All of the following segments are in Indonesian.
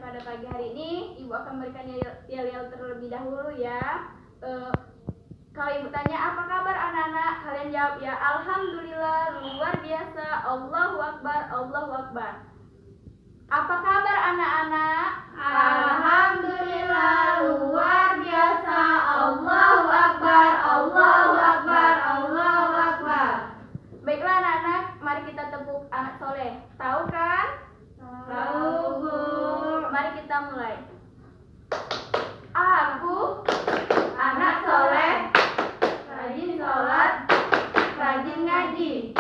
pada pagi hari ini Ibu akan memberikan yel-yel terlebih dahulu ya. Kalau Ibu tanya apa kabar anak-anak, kalian jawab ya alhamdulillah, luar biasa, Allahu Akbar, Allahu Akbar. Apa kabar anak-anak? Alhamdulillah, luar biasa, Allahu Akbar, Allahu Akbar, Allahu Akbar. Baiklah anak-anak, mari kita tepuk anak soleh. Tahu kan? Tahu, Bu. Mari kita mulai. Aku Anak soleh, rajin sholat, rajin ngaji,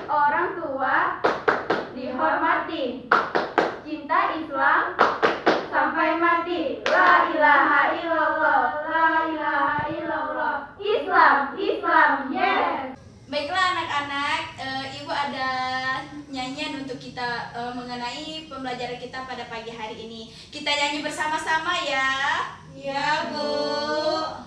orang tua dihormati, cinta Islam sampai mati. La ilaha illallah, la ilaha illallah. Islam, Islam, yes. Baiklah anak-anak, Ibu ada nyanyian untuk kita mengenai pembelajaran kita pada pagi hari ini. Kita nyanyi bersama-sama ya. Ya, Bu.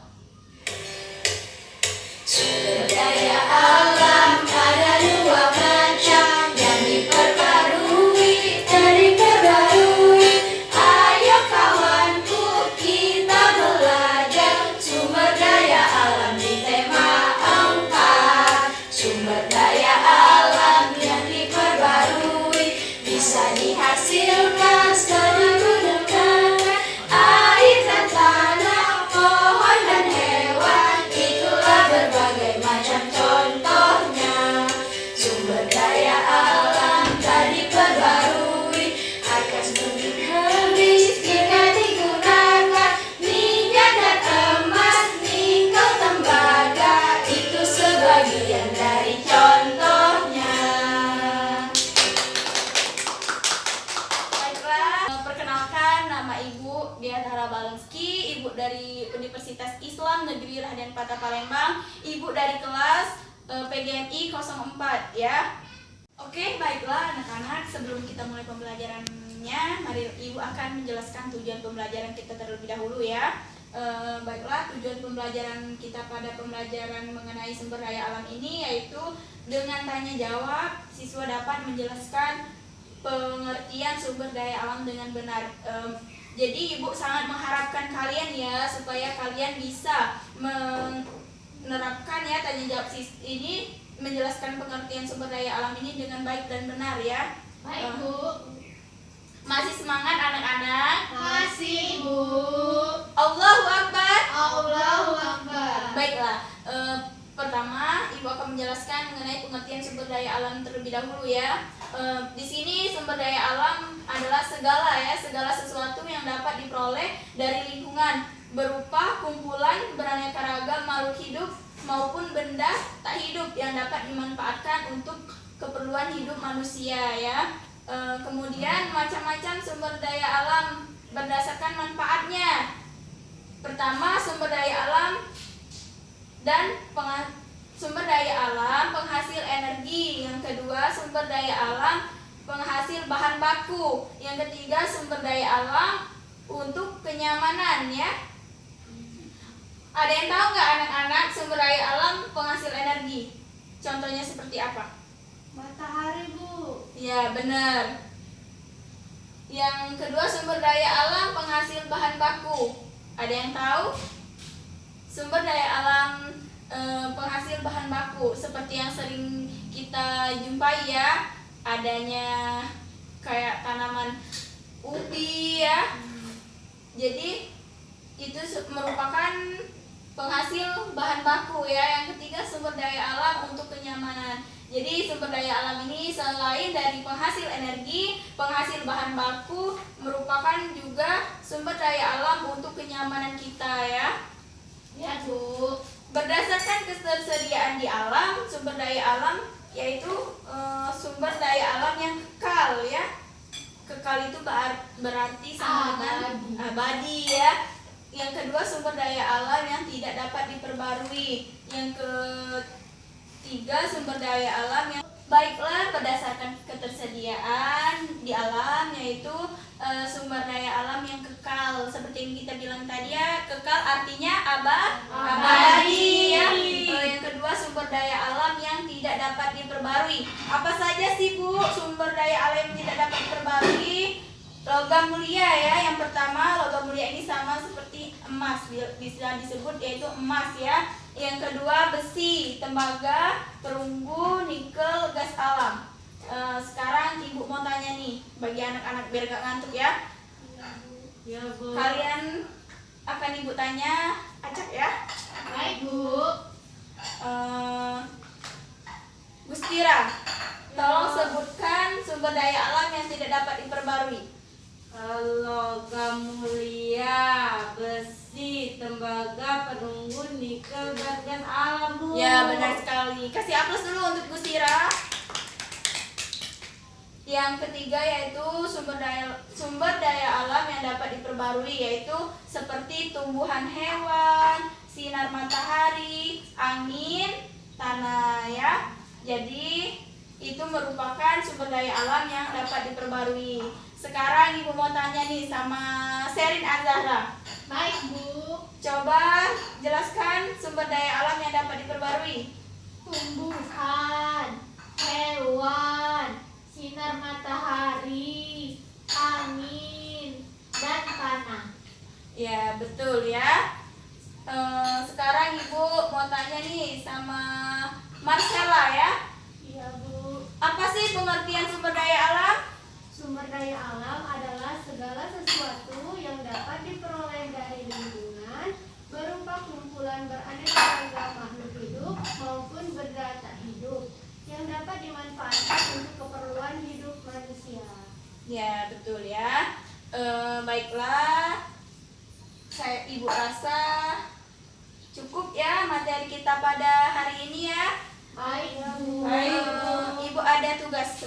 Sumber daya alam ada dua macam yang diperbarui, terperbarui. Ayo kawanku kita belajar sumber daya alam di tema 4. Sumber daya alam yang diperbarui bisa dihasilkan setelah digunakan air dan tanah, pohon dan hewan. Itulah berbagai macam contohnya. Sumber daya alam tak diperbarui akan semakin habis jika digunakan. Minyak dan emas, nikel, tembaga, itu sebagian dari contohnya. Baiklah, perkenalkan nama Ibu Diah Dahra Balenski, Ibu dari Universitas Islam Negeri Raden Patah Palembang, Ibu dari kelas PGMI 04 ya. Oke, baiklah anak-anak, sebelum kita mulai pembelajarannya, mari Ibu akan menjelaskan tujuan pembelajaran kita terlebih dahulu ya. Baiklah, tujuan pembelajaran kita pada pembelajaran mengenai sumber daya alam ini yaitu dengan tanya jawab, siswa dapat menjelaskan pengertian sumber daya alam dengan benar. Jadi Ibu sangat mengharapkan kalian ya supaya kalian bisa menerapkan ya tanya jawab ini, menjelaskan pengertian sumber daya alam ini dengan baik dan benar ya. Baik, Bu. Masih semangat anak-anak? Masih, Bu. Allahu Akbar. Allahu Akbar. Baiklah, pertama Ibu akan menjelaskan mengenai pengertian sumber daya alam terlebih dahulu ya. Di sini sumber daya alam adalah segala sesuatu yang dapat diperoleh dari lingkungan berupa kumpulan beraneka ragam makhluk hidup maupun benda tak hidup yang dapat dimanfaatkan untuk keperluan hidup manusia ya. Kemudian macam-macam sumber daya alam berdasarkan manfaatnya. Pertama, sumber daya alam dan sumber daya alam penghasil energi. Yang kedua, sumber daya alam penghasil bahan baku. Yang ketiga, sumber daya alam untuk kenyamanan ya. Ada yang tahu nggak anak-anak sumber daya alam penghasil energi? Contohnya seperti apa? Matahari, Bu. Ya, benar. Yang kedua, sumber daya alam penghasil bahan baku. Ada yang tahu? Sumber daya alam penghasil bahan baku seperti yang sering kita jumpai ya, adanya kayak tanaman ubi ya. Jadi itu merupakan penghasil bahan baku ya. Yang ketiga, sumber daya alam untuk kenyamanan. Jadi sumber daya alam ini selain dari penghasil energi, penghasil bahan baku, merupakan juga sumber daya alam untuk kenyamanan kita ya. Ya, Bu. Berdasarkan ketersediaan di alam, sumber daya alam yaitu sumber daya alam yang kekal ya. Kekal itu berarti sama dengan abadi ya. Yang kedua, sumber daya alam yang tidak dapat diperbarui. Yang ketiga, sumber daya alam yang baiklah berdasarkan ketersediaan di alam yaitu sumber daya alam yang kekal. Seperti yang kita bilang tadi ya, kekal artinya abadi ya. Yang kedua, sumber daya alam yang tidak dapat diperbarui. Apa saja sih Bu sumber daya alam yang tidak dapat diperbarui? logam mulia ya. Yang pertama, logam mulia ini sama seperti emas, bisa disebut yaitu emas ya. Yang kedua, besi, tembaga, perunggu, nikel, gas alam. Sekarang ibu mau tanya nih, bagi anak-anak biar gak ngantuk ya. Ya, Bu. Kalian akan ibu tanya acak ya. Baik, Bu. Gustira, tolong sebutkan sumber daya alam yang tidak dapat diperbarui. Logam mulia, besi, tembaga, perunggu, nikel, dan gas alam, Bu. Ya, benar sekali. Kasih aplaus dulu untuk Gustira. Yang ketiga yaitu sumber daya alam yang dapat diperbarui, yaitu seperti tumbuhan hewan, sinar matahari, angin, tanah ya. Jadi itu merupakan sumber daya alam yang dapat diperbarui. Sekarang ibu mau tanya nih sama Sherin Azahra. Baik, Bu. Coba jelaskan sumber daya alam yang dapat diperbarui. Tumbuhan, hewan, sinar matahari, angin, dan tanah. Ya, betul ya. Sekarang ibu mau tanya nih sama Marcella ya. Iya, Bu. Apa sih pengertian sumber daya alam? Sumber daya alam adalah segala sesuatu yang dapat diperoleh dari lingkungan berupa kumpulan beraneka ragam makhluk hidup maupun benda tak hidup yang dapat dimanfaatkan untuk keperluan hidup manusia. Ya, betul ya. Baiklah. Ibu rasa cukup ya materi kita pada hari ini ya. Baik, Bu. Ibu ada tugas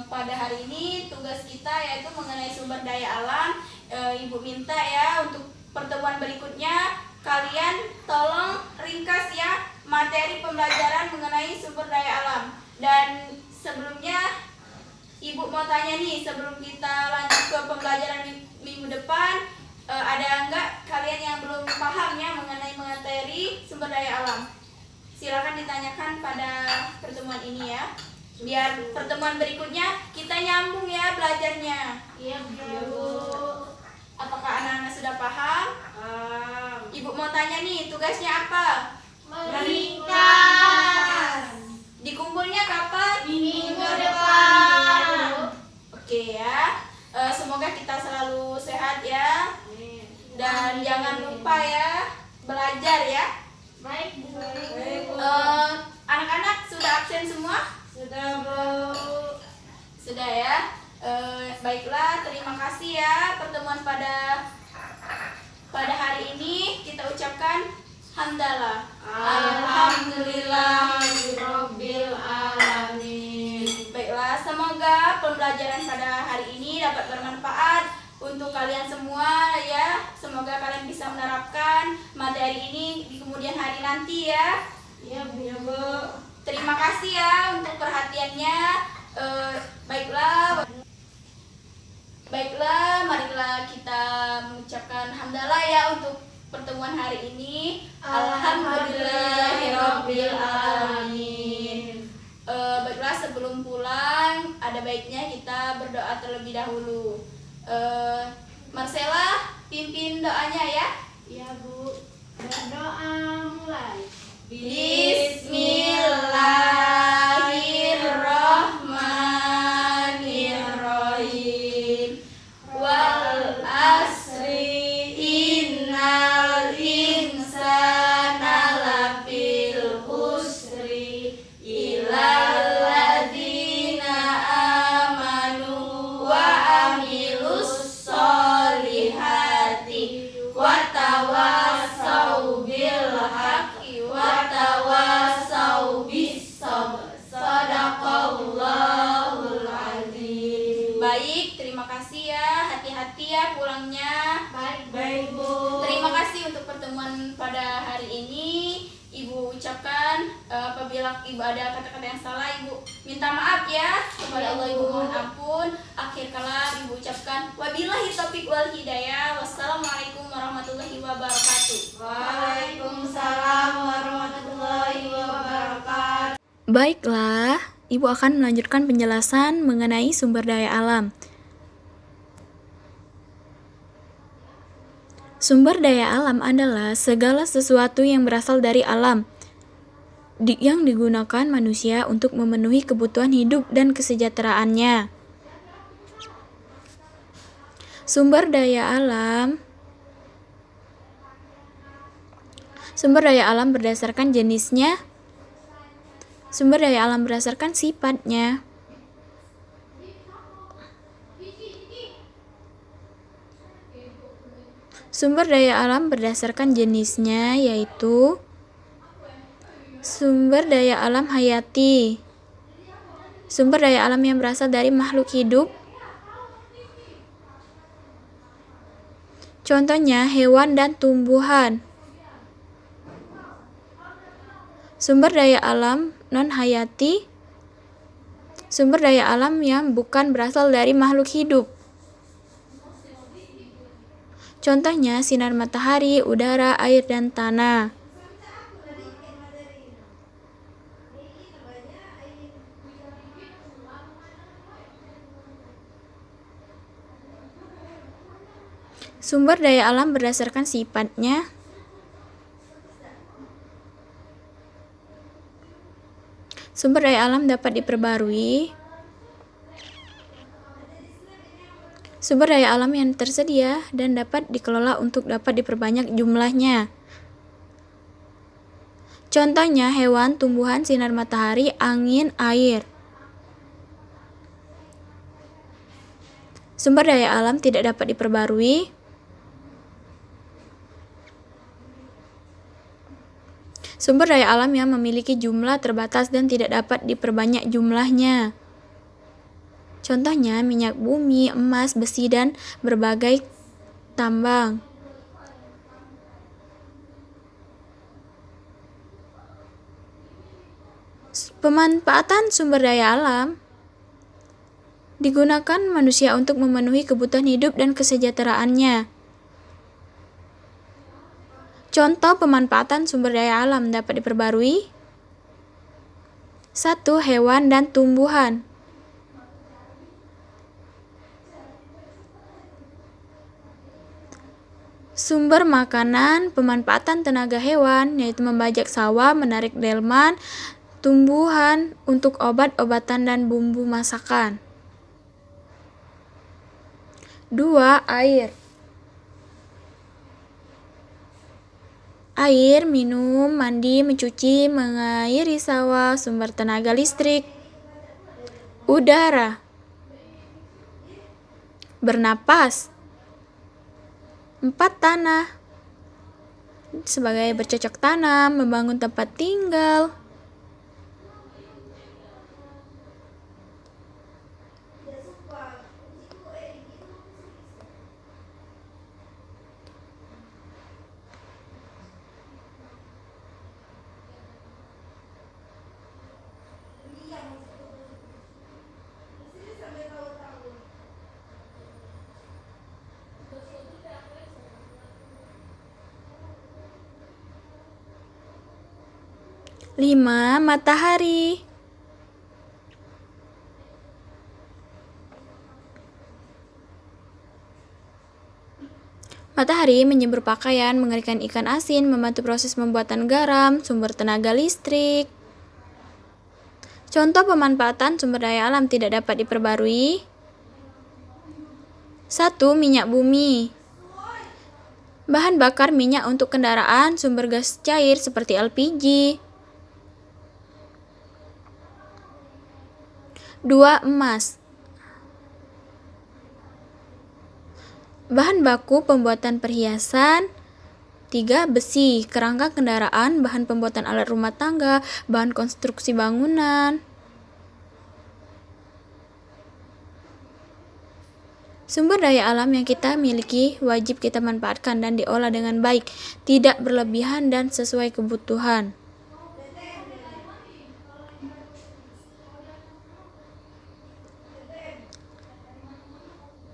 pada hari ini. Tugas kita yaitu mengenai sumber daya alam. Ibu minta ya untuk pertemuan berikutnya kalian tolong ringkas ya materi pembelajaran mengenai sumber daya alam. Dan sebelumnya ibu mau tanya nih, sebelum kita lanjut ke pembelajaran minggu depan, ada enggak kalian yang belum paham ya mengenai materi sumber daya alam? Silakan ditanyakan pada pertemuan ini ya. Biar pertemuan berikutnya kita nyambung ya belajarnya. Iya, Bu. Apakah anak-anak sudah paham? Ibu mau tanya nih, tugasnya apa? Meringkas. Dikumpulnya kapan? Minggu depan. Oke ya. Semoga kita selalu sehat ya. Dan jangan lupa ya belajar ya. Baik, Bu. Anak-anak sudah absen semua? Sudah, Bu. Sudah ya. Baiklah, terima kasih ya pertemuan pada hari ini. Kita ucapkan hamdalah. Alhamdulillahirabbil alamin. Baiklah, semoga pembelajaran pada hari ini dapat bermanfaat untuk kalian semua ya. Semoga kalian bisa menerapkan materi ini di kemudian hari nanti ya. Iya, Bu. Terima kasih ya untuk perhatiannya. Baiklah, marilah kita mengucapkan hamdalah ya untuk pertemuan hari ini. Alhamdulillahirabbil alamin. Baiklah, sebelum pulang ada baiknya kita berdoa terlebih dahulu. Marcella, pimpin doanya ya. Iya, Bu. Berdoa mulai. Bismillahirrahmanirrahim. Wal asri innal insana lafil khusri illal ladzina amanu wa amilus solihati wa tawassau bil haqqi wa tawassau bis sabr. Shadaqallahul azim. Baik, terima kasih ya. Hati-hati ya pulangnya. Baik, Bu. Terima kasih untuk pertemuan pada hari ini. Ibu ucapkan apabila ibu ada kata-kata yang salah, ibu minta maaf ya kepada Allah. Ibu mohon ampun. Akhir kala ibu ucapkan wabillahi taufiq wal hidayah. Wassalamualaikum warahmatullahi wabarakatuh. Waalaikumsalam warahmatullahi wabarakatuh. Baiklah, Ibu akan melanjutkan penjelasan mengenai sumber daya alam. Sumber daya alam adalah segala sesuatu yang berasal dari alam, yang digunakan manusia untuk memenuhi kebutuhan hidup dan kesejahteraannya. Sumber daya alam berdasarkan jenisnya. Sumber daya alam berdasarkan sifatnya. Sumber daya alam berdasarkan jenisnya yaitu sumber daya alam hayati, sumber daya alam yang berasal dari makhluk hidup. Contohnya hewan dan tumbuhan. Sumber daya alam non-hayati, sumber daya alam yang bukan berasal dari makhluk hidup. Contohnya sinar matahari, udara, air, dan tanah. Sumber daya alam berdasarkan sifatnya. Sumber daya alam dapat diperbarui. Sumber daya alam yang tersedia dan dapat dikelola untuk dapat diperbanyak jumlahnya. Contohnya hewan, tumbuhan, sinar matahari, angin, air. Sumber daya alam tidak dapat diperbarui. Sumber daya alam yang memiliki jumlah terbatas dan tidak dapat diperbanyak jumlahnya. Contohnya minyak bumi, emas, besi, dan berbagai tambang. Pemanfaatan sumber daya alam digunakan manusia untuk memenuhi kebutuhan hidup dan kesejahteraannya. Contoh pemanfaatan sumber daya alam dapat diperbarui. 1. Hewan dan tumbuhan. Sumber makanan, pemanfaatan tenaga hewan, yaitu membajak sawah, menarik delman, tumbuhan untuk obat-obatan dan bumbu masakan. 2. Air. Air, minum, mandi, mencuci, mengairi sawah, sumber tenaga listrik. Udara. Bernapas. 4. Tanah. Sebagai bercocok tanam, membangun tempat tinggal. Lima, matahari. Matahari menyembur pakaian, mengeringkan ikan asin, membantu proses pembuatan garam, sumber tenaga listrik. Contoh pemanfaatan sumber daya alam tidak dapat diperbarui. 1. Minyak bumi. Bahan bakar minyak untuk kendaraan, sumber gas cair seperti LPG. 2. Emas. Bahan baku pembuatan perhiasan. 3. Besi, kerangka kendaraan, bahan pembuatan alat rumah tangga, bahan konstruksi bangunan. Sumber daya alam yang kita miliki wajib kita manfaatkan dan diolah dengan baik, tidak berlebihan dan sesuai kebutuhan.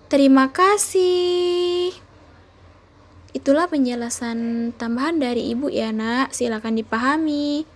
Terima kasih. Itulah penjelasan tambahan dari Ibu ya, Nak. Silakan dipahami.